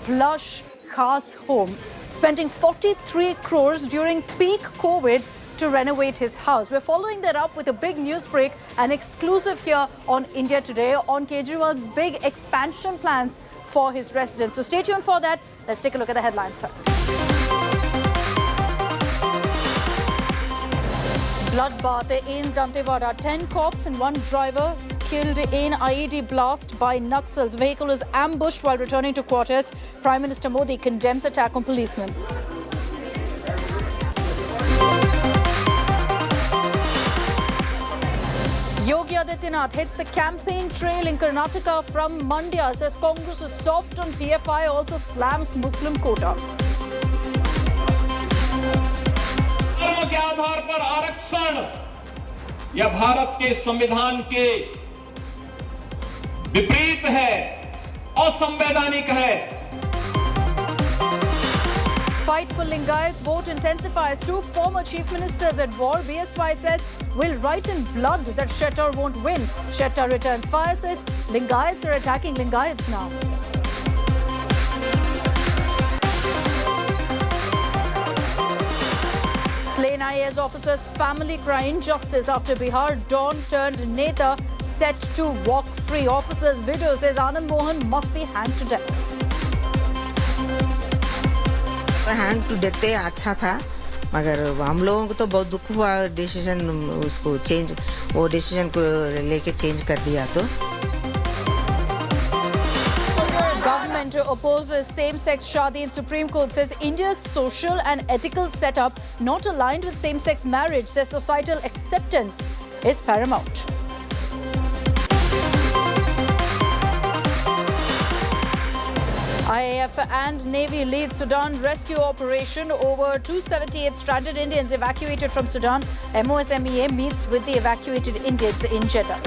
plush Khaas home, spending 43 crores during peak COVID to renovate his house. We're following that up with a big news break, an exclusive here on India Today on Kejriwal's big expansion plans for his residents. So stay tuned for that. Let's take a look at the headlines first. Bloodbath in Dantewada. 10 cops and 1 driver killed in IED blast by Naxals. Vehicle was ambushed while returning to quarters. Prime Minister Modi condemns attack on policemen. Yogi Adityanath hits the campaign trail in Karnataka from Mandya. Says Congress is soft on PFI, also slams Muslim quota. धर्म के आधार पर आरक्षण यह भारत के संविधान के विपरीत है, असंवैधानिक है. Fight for Lingayat vote intensifies. 2 former chief ministers at war. BSY says we'll write in blood that Shettar won't win. Shettar returns fire, says Lingayats are attacking Lingayats now. Slain IAS officers' family cry injustice after Bihar Dawn turned Neta set to walk free. Officers' widow says Anand Mohan must be hanged to death. Hanged to death अच्छा था, मगर हम लोगों को तो बहुत दुख हुआ. डिसीजन उसको चेंज, वो डिसीजन को लेके चेंज कर दिया. तो Government opposes same-sex shadi in Supreme Court. Says India's social and ethical setup not aligned with same-sex marriage. Says societal acceptance is paramount. IAF and Navy lead Sudan rescue operation. Over 278 stranded Indians evacuated from Sudan. MOSMEA meets with the evacuated Indians in Jeddah.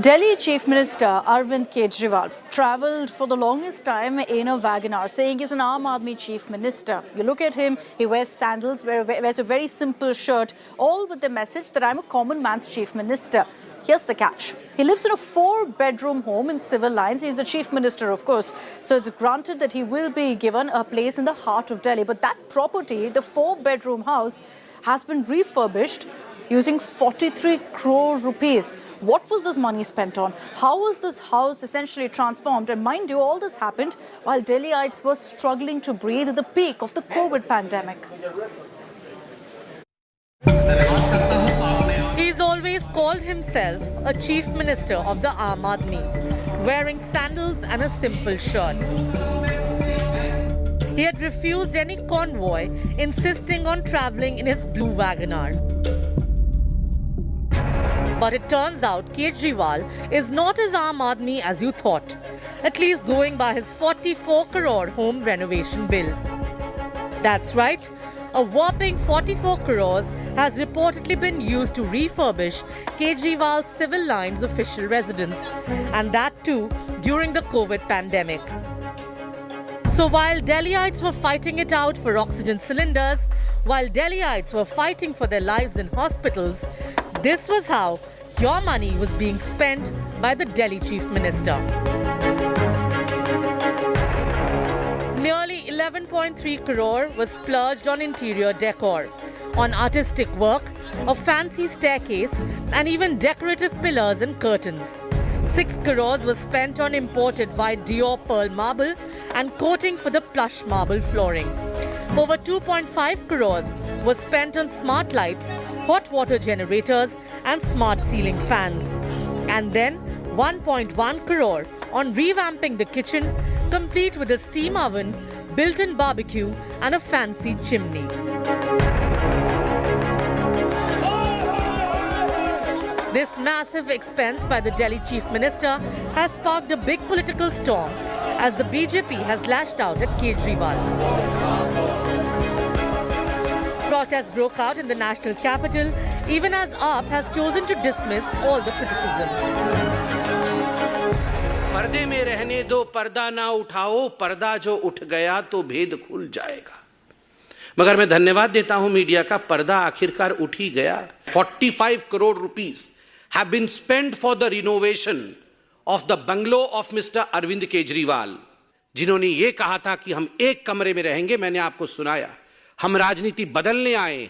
Delhi Chief Minister Arvind Kejriwal travelled for the longest time in a WagonR, saying he's an Aam Aadmi Chief Minister. You look at him, he wears sandals, wears a very simple shirt, all with the message that I'm a common man's Chief Minister. Here's the catch. He lives in a 4-bedroom home in civil lines. He's the Chief Minister, of course. So it's granted that he will be given a place in the heart of Delhi. But that property, the 4-bedroom house, has been refurbished using 43 crore rupees. What was this money spent on? How was this house essentially transformed? And mind you, all this happened while Delhiites were struggling to breathe at the peak of the COVID pandemic. He's always called himself a chief minister of the Aam Aadmi, wearing sandals and a simple shirt. He had refused any convoy, insisting on travelling in his blue WagonR. But it turns out Kejriwal is not as Aam Aadmi as you thought, at least going by his 44 crore home renovation bill. That's right, a whopping 44 crores has reportedly been used to refurbish Kejriwal's civil lines official residence, and that too during the COVID pandemic. So while Delhiites were fighting it out for oxygen cylinders, while Delhiites were fighting for their lives in hospitals, this was how your money was being spent by the Delhi Chief Minister. Nearly 11.3 crore was splurged on interior decor, on artistic work, a fancy staircase and even decorative pillars and curtains. 6 crores was spent on imported white Dior pearl marble and coating for the plush marble flooring. Over 2.5 crores was spent on smart lights, hot water generators and smart ceiling fans. And then 1.1 crore on revamping the kitchen, complete with a steam oven, built-in barbecue and a fancy chimney. This massive expense by the Delhi Chief Minister has sparked a big political storm as the BJP has lashed out at Kejriwal. Protests broke out in the national capital, even as AAP has chosen to dismiss all the criticism. पर्दे में रहने दो, पर्दा ना उठाओ, पर्दा जो उठ गया तो भेद खुल जाएगा। मगर मैं धन्यवाद देता हूं मीडिया का, पर्दा आखिरकार उठ ही गया। 45 crore rupees have been spent for the renovation of the bungalow of Mr. Arvind Kejriwal, जिन्होंने ये कहा था कि हम एक कमरे में रहेंगे। मैंने आपको सुनाया, हम राजनीति बदलने आए।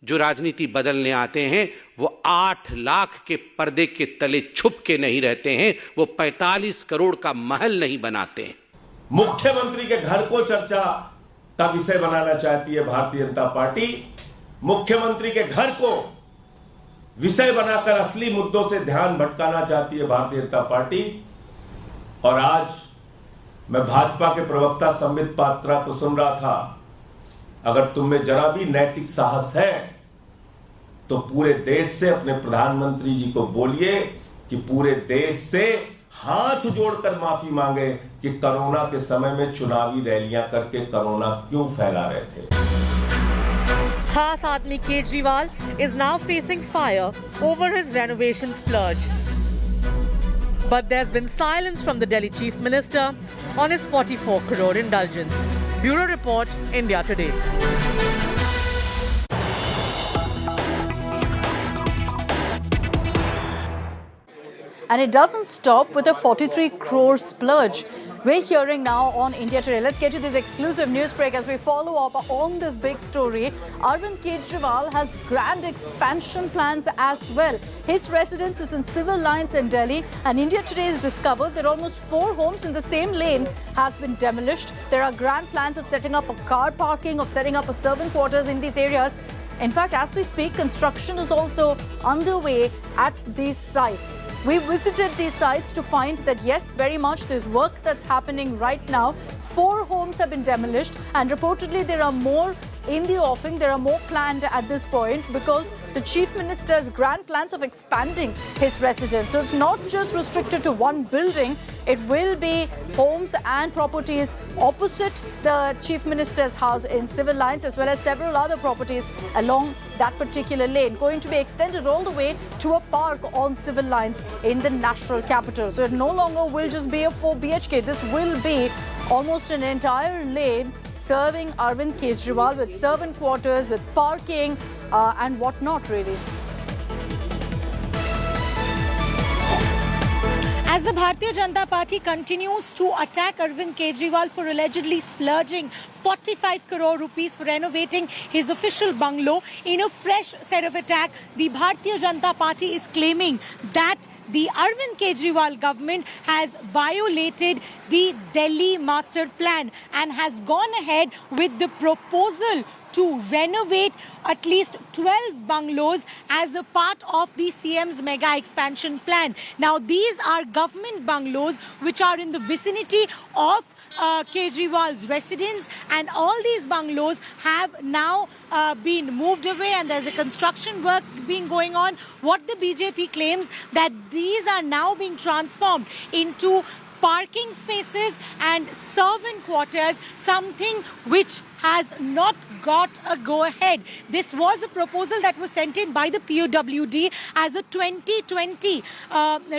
जो राजनीति बदलने आते हैं वो 8 लाख के पर्दे के तले छुप के नहीं रहते हैं, वो 45 करोड़ का महल नहीं बनाते हैं। मुख्यमंत्री के घर को चर्चा का विषय बनाना चाहती है भारतीय जनता पार्टी। मुख्यमंत्री के घर को विषय बनाकर असली मुद्दों से ध्यान भटकाना चाहती है भारतीय जनता पार्टी। और आज मैं भाजपा के प्रवक्ता संबित पात्रा को सुन रहा था, अगर तुम में जरा भी नैतिक साहस है तो पूरे देश से अपने प्रधानमंत्री जी को बोलिए कि पूरे देश से हाथ जोड़कर माफी मांगे कि कोरोना के समय में चुनावी रैलियां करके कोरोना क्यों फैला रहे थे। Khaas Aadmi Kejriwal is now facing fire over his renovation splurge. But there's been silence from the Delhi Chief Minister on his 44 crore indulgence. Bureau Report, India Today. And it doesn't stop with a 43 crore splurge. We're hearing now on India Today. Let's get to this exclusive news break as we follow up on this big story. Arvind Kejriwal has grand expansion plans as well. His residence is in Civil Lines in Delhi, and India Today has discovered that almost 4 homes in the same lane has been demolished. There are grand plans of setting up a car parking, of setting up a servant quarters in these areas. In fact, as we speak, construction is also underway at these sites. We visited these sites to find that, yes, very much there's work that's happening right now. 4 homes have been demolished, and reportedly there are more in the offing. There are more planned at this point because the Chief Minister's grand plans of expanding his residence. So it's not just restricted to one building. It will be homes and properties opposite the Chief Minister's house in Civil Lines, as well as several other properties along that particular lane, going to be extended all the way to a park on Civil Lines in the national capital. So it no longer will just be a 4 BHK. This will be almost an entire lane serving Arvind Kejriwal, with servant quarters, with parking and whatnot, really. As the Bharatiya Janata Party continues to attack Arvind Kejriwal for allegedly splurging 45 crore rupees for renovating his official bungalow, in a fresh set of attack, the Bharatiya Janata Party is claiming that the Arvind Kejriwal government has violated the Delhi master plan and has gone ahead with the proposal to renovate at least 12 bungalows as a part of the CM's mega expansion plan. Now, these are government bungalows which are in the vicinity of Kejriwal's residence, and all these bungalows have now been moved away, and there's a construction work being going on. What the BJP claims that these are now being transformed into parking spaces and servant quarters, something which has not got a go-ahead. This was a proposal that was sent in by the POWD as a 2020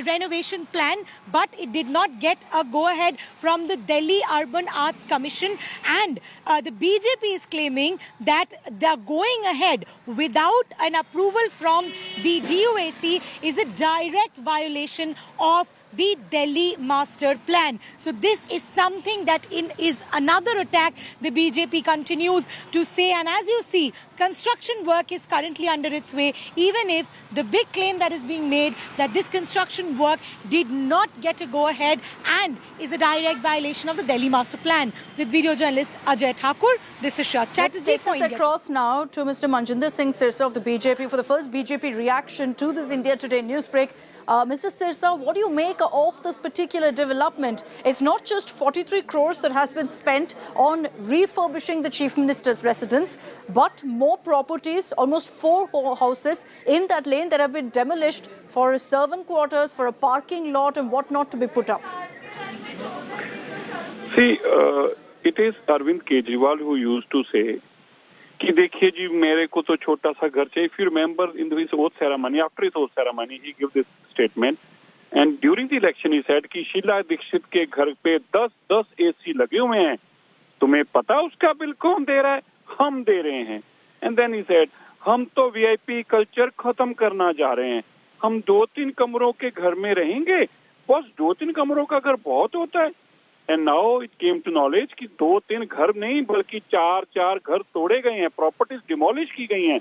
renovation plan, but it did not get a go-ahead from the Delhi Urban Arts Commission, and the BJP is claiming that they're going ahead without an approval from the DOAC is a direct violation of the Delhi master plan. So this is something that is another attack the BJP continues to say. And as you see, construction work is currently under its way, even if the big claim that is being made that this construction work did not get a go-ahead and is a direct violation of the Delhi master plan. With video journalist Ajay Thakur, this is Shah Chatterjee. Let's take this across now to Mr. Manjinder Singh Sirsa of the BJP for the first BJP reaction to this India Today news break. Mr. Sirsa, what do you make of this particular development? It's not just 43 crores that has been spent on refurbishing the Chief Minister's residence, but more properties, almost 4 houses in that lane that have been demolished for servant quarters, for a parking lot and whatnot to be put up. See, it is Arvind Kejriwal who used to say कि देखिए जी मेरे को तो छोटा सा घर चाहिए. If you remember in his oath ceremony, after his oath ceremony, he gave this statement, and during the election he said कि शीला दीक्षित के घर पे 10 एसी लगे हुए हैं, तुम्हें पता उसका बिल कौन दे रहा है? हम दे रहे हैं। एंड देन ही सेड हम तो वीआईपी कल्चर खत्म करना जा रहे हैं, हम 2-3 कमरों के घर में रहेंगे। बस 2-3 कमरों का घर बहुत होता है। And now it came to knowledge कि 2-3 घर नहीं बल्कि 4 घर तोड़े गए हैं, प्रॉपर्टीज डिमोलिश की गई हैं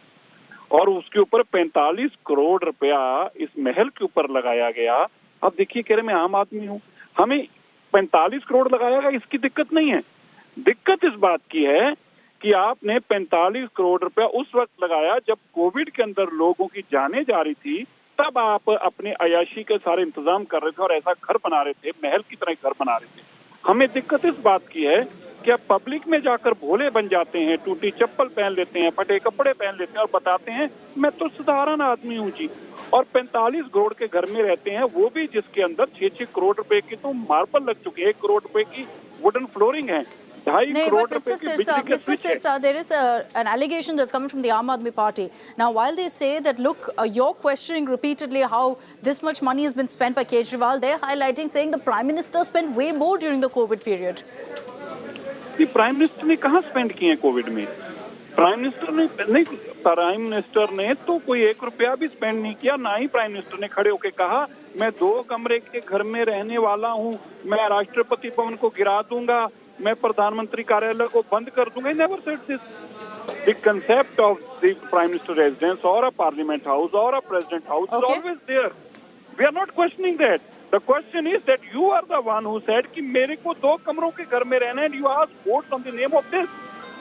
और उसके ऊपर 45 करोड़ रुपया इस महल के ऊपर लगाया गया। अब देखिए, कह रहे मैं आम आदमी हूँ, हमें 45 करोड़ लगाया गया, इसकी दिक्कत नहीं है। दिक्कत इस बात की है कि आपने 45 करोड़ रुपया उस वक्त लगाया जब कोविड के अंदर लोगों की जानें जा रही थी, तब आप अपने अयाशी के सारे इंतजाम कर रहे थे और ऐसा घर बना रहे थे, महल की तरह घर बना रहे थे। हमें दिक्कत इस बात की है कि आप पब्लिक में जाकर भोले बन जाते हैं, टूटी चप्पल पहन लेते हैं, फटे कपड़े पहन लेते हैं और बताते हैं मैं तो साधारण आदमी हूँ जी, और 45 करोड़ के घर में रहते हैं, वो भी जिसके अंदर 6-6 करोड़ रुपए की तो मार्बल लग चुके हैं, 1 करोड़ रुपए की वुडन फ्लोरिंग है, 2.5 No, करोड़ but रुपए Mr. की बिजली के Mr. स्विच है। Sirsa, there is an allegation that's coming from the Aam Aadmi Party. Now, while they say that, look, you're questioning repeatedly how this much money has been spent by Kejriwal, they're highlighting, saying the Prime Minister spent way more during the COVID period. ये prime minister ने कहाँ spend किए हैं Covid में? Prime minister ने तो कोई 1 रुपया भी स्पेंड नहीं किया। ना ही प्राइम मिनिस्टर ने खड़े होकर कहा मैं 2 कमरे के घर में रहने वाला हूँ, मैं राष्ट्रपति भवन को गिरा दूंगा, मैं प्रधानमंत्री कार्यालय को बंद कर दूंगा। He never said this. The concept of the prime minister residence or a parliament house or a president house is always there. We are not questioning that. The question is that you are the one who said कि मेरे को 2 कमरों के घर में रहना है, and you ask votes on the name of this.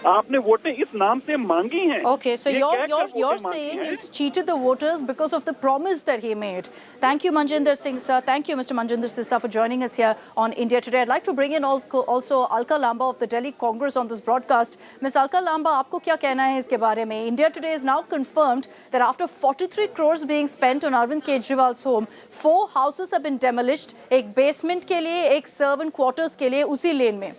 आपने वोटें इस नाम से मांगी हैं। Okay, so you're saying it's cheated the voters because of the promise that he made. Thank you, Manjinder Singh, sir. Thank you, Mr. Manjinder Singh, sir, for joining us here on India Today. I'd like to bring in also Alka Lamba of the Delhi Congress on this broadcast. Ms. Alka Lamba, आपको क्या कहना है इसके बारे में? India Today has now confirmed that after 43 crores being spent on Arvind Kejriwal's home, 4 houses have been demolished. एक basement के लिए, एक servant quarters के लिए, उसी लेन में।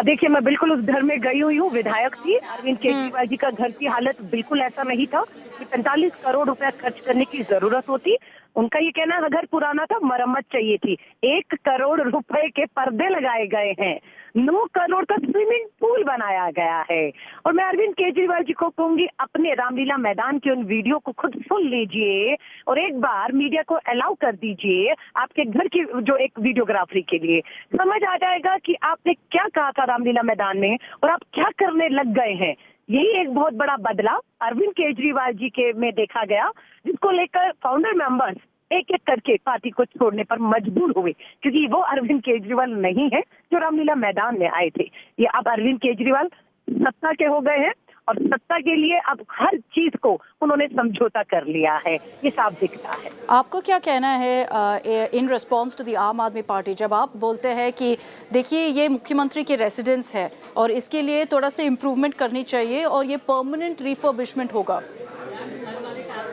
देखिए, मैं बिल्कुल उस घर में गई हुई हूँ, विधायक थी। अरविंद केजरीवाल जी का घर की हालत बिल्कुल ऐसा नहीं था कि 45 करोड़ रुपया खर्च करने की जरूरत होती। उनका ये कहना है घर पुराना था, मरम्मत चाहिए थी। 1 करोड़ रुपए के पर्दे लगाए गए हैं, 9 करोड़ का स्विमिंग पूल बनाया गया है। और मैं अरविंद केजरीवाल जी को कहूंगी, अपने रामलीला मैदान के उन वीडियो को खुद सुन लीजिए और एक बार मीडिया को अलाउ कर दीजिए आपके घर की जो एक वीडियोग्राफी के लिए। समझ आ जाएगा कि आपने क्या कहा था रामलीला मैदान में और आप क्या करने लग गए हैं। यही एक बहुत बड़ा बदलाव अरविंद केजरीवाल जी के में देखा गया, जिसको लेकर फाउंडर मेंबर्स एक एक करके पार्टी को छोड़ने पर मजबूर हुए, क्योंकि वो अरविंद केजरीवाल नहीं है जो रामलीला मैदान में आए थे। ये अब अरविंद केजरीवाल सत्ता के हो गए हैं और सत्ता के लिए अब हर चीज को उन्होंने समझौता कर लिया है, ये साफ दिखता है। आपको क्या कहना है इन रिस्पॉन्स टू द आम आदमी पार्टी, जब आप बोलते हैं कि देखिए ये मुख्यमंत्री की रेसिडेंस है और इसके लिए थोड़ा सा इम्प्रूवमेंट करनी चाहिए और ये परमानेंट रिफर्बिशमेंट होगा?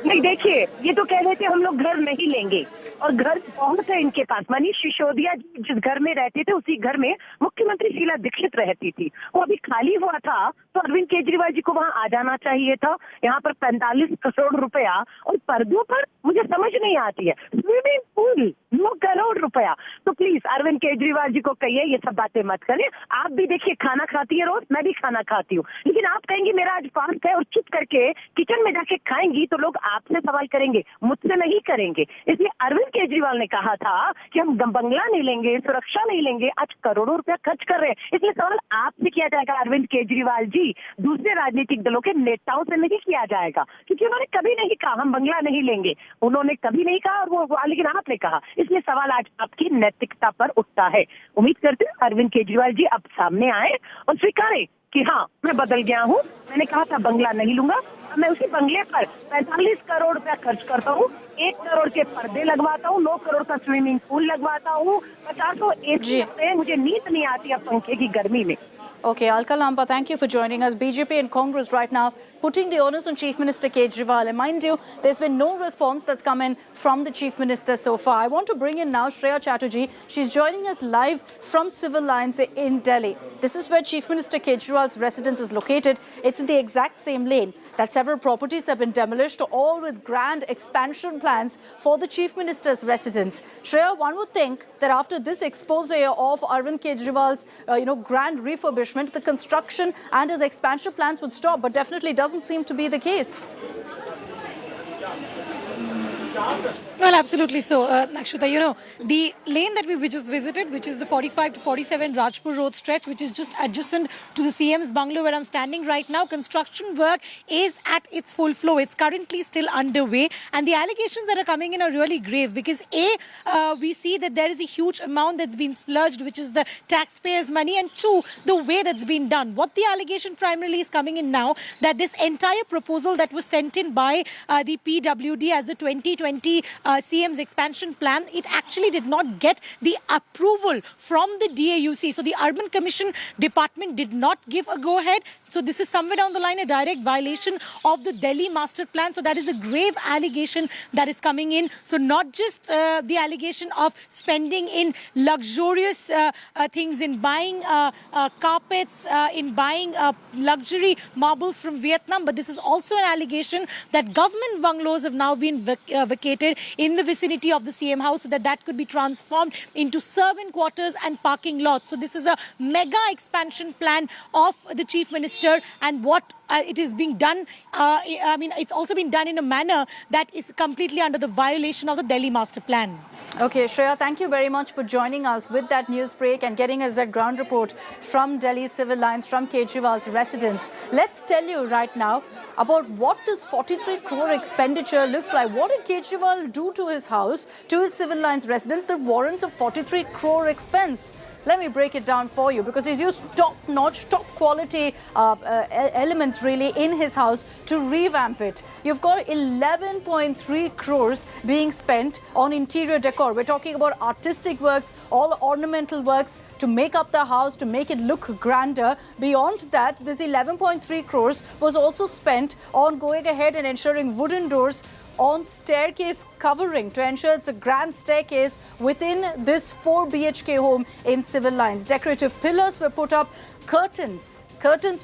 नहीं, देखिए, ये तो कह रहे थे हम लोग घर नहीं लेंगे और घर बहुत है इनके पास। मनीष सिसोदिया जिस घर में रहते थे उसी घर में मुख्यमंत्री शीला दीक्षित रहती थी, वो अभी खाली हुआ था तो अरविंद केजरीवाल जी को वहां आ जाना चाहिए था। यहाँ पर 45 करोड़ रुपया और पर्दों पर मुझे समझ नहीं आती है। स्विमिंग पूल 9 करोड़ रुपया, तो प्लीज अरविंद केजरीवाल जी को कहिए ये सब बातें मत करें। आप भी देखिए खाना खाती है रोज, मैं भी खाना खाती हूँ, लेकिन आप कहेंगी मेरा आज फास्ट है और चुप करके किचन में जाके खाएंगी तो लोग आपसे सवाल करेंगे, मुझसे नहीं करेंगे। इसलिए अरविंद केजरीवाल ने कहा था कि हम बंगला नहीं लेंगे, सुरक्षा नहीं लेंगे, आज करोड़ों रुपया खर्च कर रहे हैं। इसलिए सवाल आपसे किया जाएगा अरविंद केजरीवाल जी, दूसरे राजनीतिक दलों के नेताओं से नहीं किया जाएगा, क्योंकि उन्होंने कभी नहीं कहा हम बंगला नहीं लेंगे, उन्होंने कभी नहीं कहा और वो लेकिन आपने कहा। इसलिए सवाल आज आपकी नैतिकता पर उठता है। उम्मीद करते हैं अरविंद केजरीवाल जी अब सामने आए और स्वीकारें कि हाँ मैं बदल गया हूँ, मैंने कहा था बंगला नहीं लूंगा, मैं उसी बंगले पर 45 करोड़ रुपया खर्च करता हूँ, 1 करोड़ के पर्दे लगवाता हूँ, 9 करोड़ का स्विमिंग पूल लगवाता हूँ, 50 एसी, मुझे नींद नहीं आती अब पंखे की गर्मी में। Okay, Alka Lampa, thank you for joining us. BJP and Congress right now putting the onus on Chief Minister Kejriwal. And mind you, there's been no response that's come in from the Chief Minister so far. I want to bring in now Shreya Chatterjee. She's joining us live from Civil Lines in Delhi. This is where Chief Minister Kejriwal's residence is located. It's in the exact same lane that several properties have been demolished, all with grand expansion plans for the Chief Minister's residence. Shreya, one would think that after this expose of Arvind Kejriwal's grand refurbishment, the construction and his expansion plans would stop, but definitely doesn't seem to be the case. Well, absolutely so. Akshita, the lane that we just visited, which is the 45 to 47 Rajpur Road stretch, which is just adjacent to the CM's bungalow where I'm standing right now, construction work is at its full flow. It's currently still underway. And the allegations that are coming in are really grave because we see that there is a huge amount that's been splurged, which is the taxpayers' money, and two, the way that's been done. What the allegation primarily is coming in now, that this entire proposal that was sent in by the PWD as the 2020 CM's expansion plan, it actually did not get the approval from the DAUC. So the Urban Commission Department did not give a go-ahead. So this is somewhere down the line a direct violation of the Delhi master plan. So that is a grave allegation that is coming in. So not just the allegation of spending in luxurious things, in buying carpets, in buying luxury marbles from Vietnam, but this is also an allegation that government bungalows have now been vacated in the vicinity of the CM house so that could be transformed into servant quarters and parking lots. So this is a mega expansion plan of the Chief Minister, and what it is being done, it's also been done in a manner that is completely under the violation of the Delhi master plan. Okay, Shreya, thank you very much for joining us with that news break and getting us that ground report from Delhi Civil Lines, from Kejriwal's residence. Let's tell you right now about what this 43 crore expenditure looks like. What did Kejriwal do to his house, to his Civil Lines residence that warrants a 43 crore expense? Let me break it down for you, because he's used top-notch, top-quality elements really in his house to revamp it. You've got 11.3 crores being spent on interior decor. We're talking about artistic works, all ornamental works to make up the house, to make it look grander. Beyond that, this 11.3 crores was also spent on going ahead and ensuring wooden doors on staircase covering to ensure it's a grand staircase within this 4 BHK home in Civil Lines. Decorative pillars were put up, curtains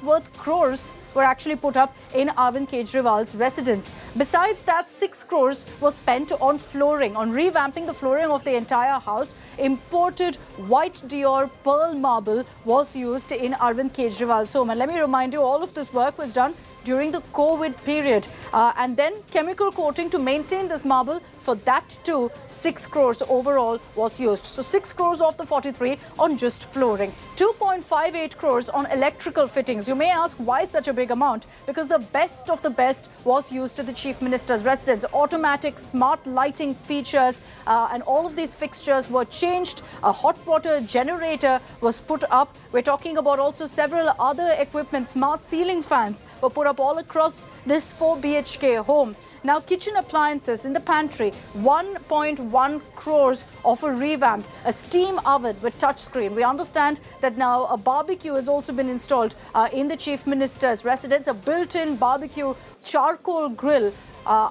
worth crores were actually put up in Arvind Kejriwal's residence. Besides that, 6 crores was spent on flooring, on revamping the flooring of the entire house. Imported white Dior pearl marble was used in Arvind Kejriwal's home. And let me remind you, all of this work was done during the COVID period. And then chemical coating to maintain this marble, for that too, 6 crores overall was used. So 6 crores of the 43 on just flooring. 2.58 crores on electrical fittings. You may ask, why such a big amount? Because the best of the best was used to the Chief Minister's residence. Automatic smart lighting features and all of these fixtures were changed. A hot water generator was put up. We're talking about also several other equipment. Smart ceiling fans were put up all across this 4 BHK home. Now, kitchen appliances in the pantry, 1.1 crores of a revamp. A steam oven with touchscreen. We understand that now a barbecue has also been installed in the Chief Minister's residence. A built-in barbecue charcoal grill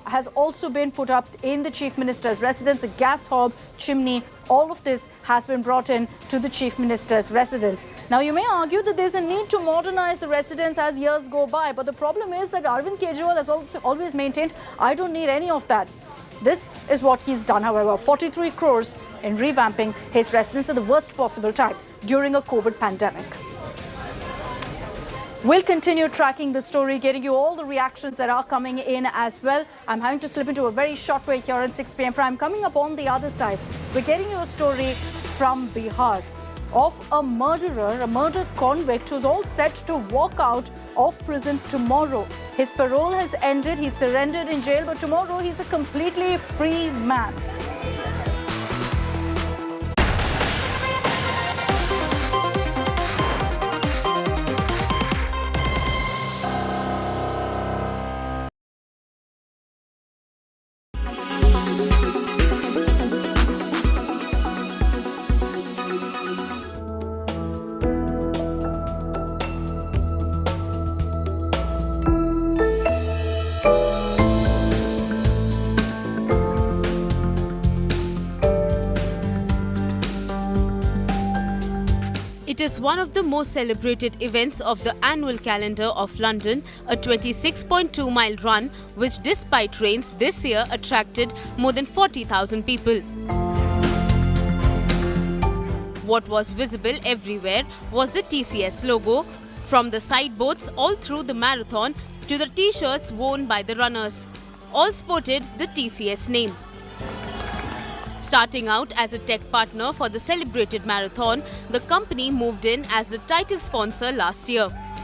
has also been put up in the Chief Minister's residence. A gas hob, chimney, all of this has been brought in to the Chief Minister's residence. Now, you may argue that there's a need to modernize the residence as years go by, but the problem is that Arvind Kejriwal has also always maintained, I don't need any of that. This is what he's done, however, 43 crores in revamping his residence at the worst possible time during a COVID pandemic. We'll continue tracking the story, getting you all the reactions that are coming in as well. I'm having to slip into a very short break here on 6 p.m. Prime. Coming up on the other side, we're getting you a story from Bihar of a murderer, a murder convict who's all set to walk out of prison tomorrow. His parole has ended, he surrendered in jail, but tomorrow he's a completely free man. It is one of the most celebrated events of the annual calendar of London, a 26.2-mile run which despite rains this year attracted more than 40,000 people. What was visible everywhere was the TCS logo, from the sideboards all through the marathon to the t-shirts worn by the runners. All sported the TCS name. Starting out as a tech partner for the celebrated marathon, the company moved in as the title sponsor last year.